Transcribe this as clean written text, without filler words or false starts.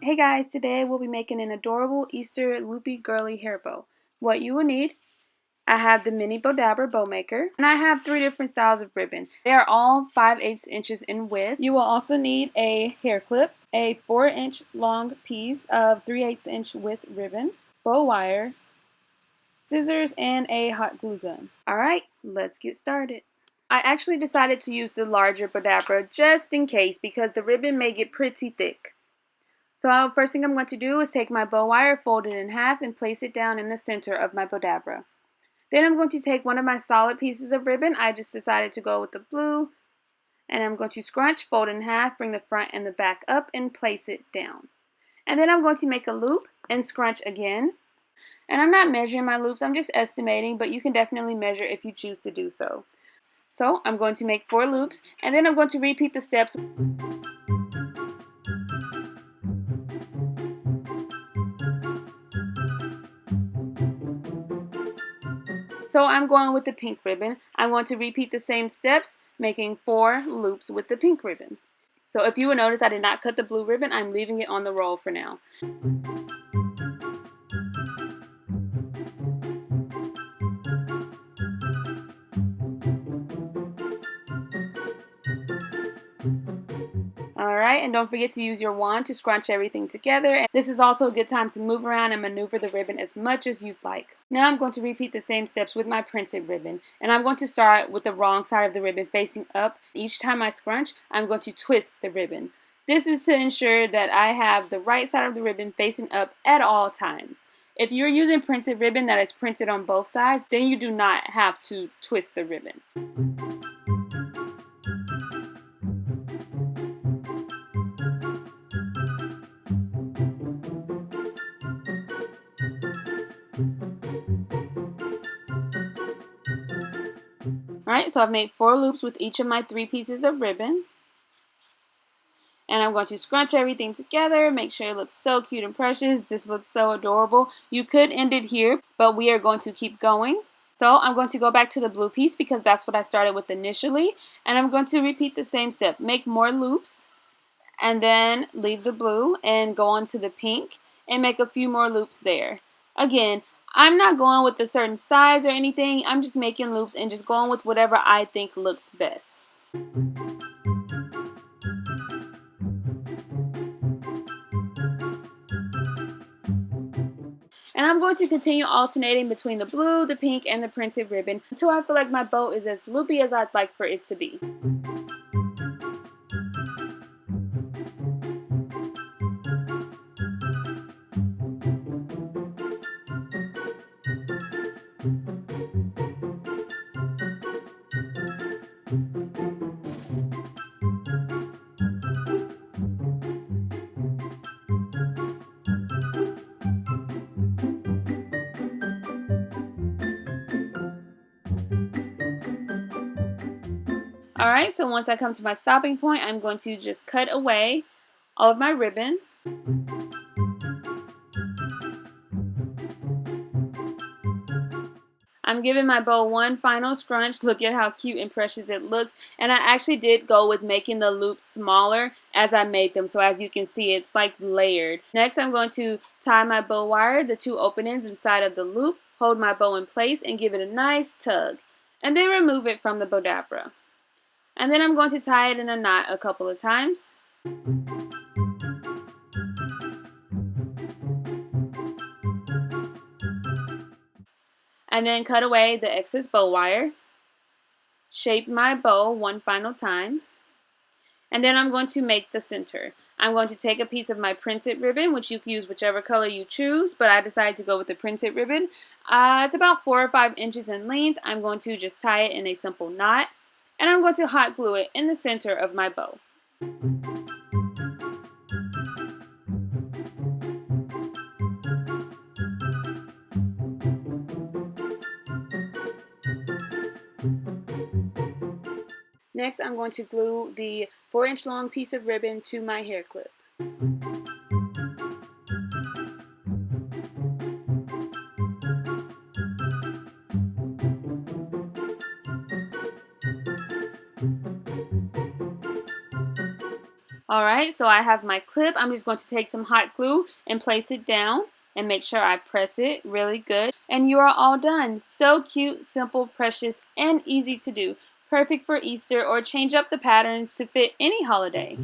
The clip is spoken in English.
Hey guys, today we'll be making an adorable Easter Loopy Girly hair bow. What you will need, I have the mini Bodabra bow maker, and I have 3 different styles of ribbon. They are all 5/8 inches in width. You will also need a hair clip, a 4-inch long piece of 3/8 inch width ribbon, bow wire, scissors, and a hot glue gun. Alright, let's get started. I actually decided to use the larger Bodabra just in case because the ribbon may get pretty thick. So first thing I'm going to do is take my bow wire, fold it in half, and place it down in the center of my Bodabra. Then I'm going to take one of my solid pieces of ribbon. I just decided to go with the blue. And I'm going to scrunch, fold in half, bring the front and the back up, and place it down. And then I'm going to make a loop and scrunch again. And I'm not measuring my loops, I'm just estimating, but you can definitely measure if you choose to do so. So I'm going to make 4 loops, and then I'm going to repeat the steps. So I'm going with the pink ribbon. I'm going to repeat the same steps, making 4 loops with the pink ribbon. So if you will notice, I did not cut the blue ribbon. I'm leaving it on the roll for now. Alright, and don't forget to use your wand to scrunch everything together. This is also a good time to move around and maneuver the ribbon as much as you'd like. Now I'm going to repeat the same steps with my printed ribbon. And I'm going to start with the wrong side of the ribbon facing up. Each time I scrunch, I'm going to twist the ribbon. This is to ensure that I have the right side of the ribbon facing up at all times. If you're using printed ribbon that is printed on both sides, then you do not have to twist the ribbon. Alright, so I've made 4 loops with each of my 3 pieces of ribbon. And I'm going to scrunch everything together, make sure it looks so cute and precious. This looks so adorable. You could end it here, but we are going to keep going. So I'm going to go back to the blue piece because that's what I started with initially. And I'm going to repeat the same step. Make more loops, and then leave the blue and go on to the pink and make a few more loops there. Again, I'm not going with a certain size or anything. I'm just making loops and just going with whatever I think looks best. And I'm going to continue alternating between the blue, the pink, and the printed ribbon until I feel like my bow is as loopy as I'd like for it to be. Alright, so once I come to my stopping point, I'm going to just cut away all of my ribbon. I'm giving my bow one final scrunch. Look at how cute and precious it looks. And I actually did go with making the loops smaller as I made them. So as you can see, it's like layered. Next, I'm going to tie my bow wire, the 2 open ends inside of the loop, hold my bow in place, and give it a nice tug. And then remove it from the Bodabra. And then I'm going to tie it in a knot a couple of times. And then cut away the excess bow wire. Shape my bow one final time. And then I'm going to make the center. I'm going to take a piece of my printed ribbon, which you can use whichever color you choose, but I decided to go with the printed ribbon. It's about 4 or 5 inches in length. I'm going to just tie it in a simple knot. And I'm going to hot glue it in the center of my bow. Next, I'm going to glue the 4-inch long piece of ribbon to my hair clip. Alright, so I have my clip. I'm just going to take some hot glue and place it down and make sure I press it really good. And you are all done. So cute, simple, precious, and easy to do. Perfect for Easter or change up the patterns to fit any holiday.